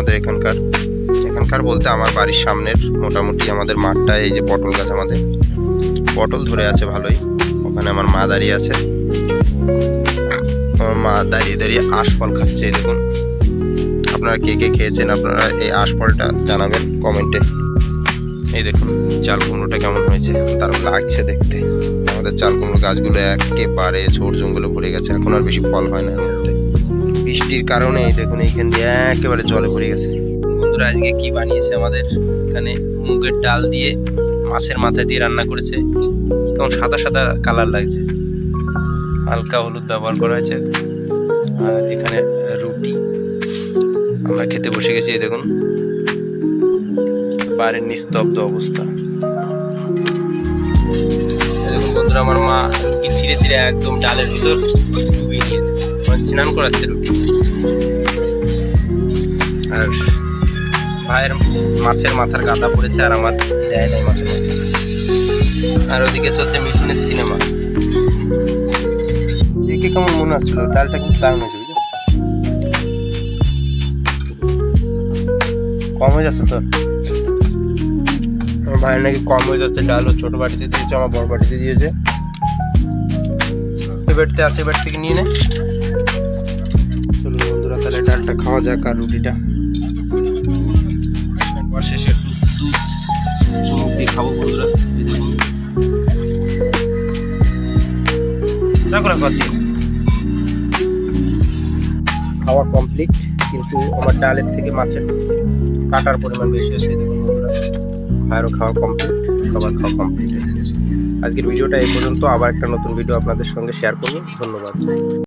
আমাদের এখানকার বলতে আমার বাড়ির সামনের মোটামুটি আমাদের মাঠটায় এই যে পটল গাছ, আমাদের পটল ধরে আছে ভালোই। ওখানে আমার মা দাঁড়িয়ে আছে, আমার মা দাঁড়িয়ে দাঁড়িয়ে আঁশফল খাচ্ছে। এই দেখুন, আপনারা কে কে খেয়েছেন আপনারা এই আঁশফলটা জানাবেন কমেন্টে। এই দেখুন চাল কুমড়োটা কেমন হয়েছে, দারুণ লাগছে দেখতে। আমাদের চাল কুমড়ো গাছগুলো একেবারে ঝোড় জঙ্গলে ভরে গেছে, এখন আর বেশি ফল হয় না এর মধ্যে। বৃষ্টির কারণে এই দেখুন এইখান দিয়ে একেবারে জলে ভরে গেছে। বন্ধুরা আজকে কি বানিয়েছে আমাদের এখানে, মুগের ডাল দিয়ে মাছের মাথা দিয়ে রান্না করেছে। কেমন সাদা সাদা কালার লাগছে, হালকা হলুদ ব্যবহার করা হয়েছে। আর এখানে রুটি, আমরা খেতে বসে গেছি। এই দেখুন বাড়ির নিস্তব্ধ অবস্থা। দেখুন বন্ধুরা, আমার মা রুটি ছিঁড়ে ছিঁড়ে একদম ডালের ভিতর ডুবিয়ে নিয়েছে, স্নান করাচ্ছে রুটি। আর ভাইয়ের মাছের মাথার গাদা পড়েছে, আর আমার দেয় নাই মাছের মাথা। আর ওদিকে চলছে মিঠুনের সিনেমা। দেখে কেমন মনে হচ্ছিল, ডালটা কিন্তু দারুণ হয়েছে, বুঝলি? কম হয়ে যাচ্ছে তোর? আমার ভাইয়ের নাকি কম হয়ে যাচ্ছে ডাল। ও ছোট বাটিতে দিয়েছে, আমার বড় বাটিতে দিয়েছে। এই বাটিতে আছে, এই বাটি থেকে নিয়ে নে। চলুন বন্ধুরা, তাহলে ডালটা খাওয়া যাক আর রুটিটা। শেষে চুমুক দিয়ে খাবো বন্ধুরা। এই দেখুন খাওয়া কমপ্লিট, কিন্তু আমার ডালের থেকে মাছের কাটার পরিমাণ বেশি হয়েছে। দেখুন বন্ধুরা, ভাইয়েরও খাওয়া কমপ্লিট, সবার খাওয়া কমপ্লিট হয়েছে। আজকের ভিডিওটা এই পর্যন্ত। আবার একটা নতুন ভিডিও আপনাদের সঙ্গে শেয়ার করব। ধন্যবাদ।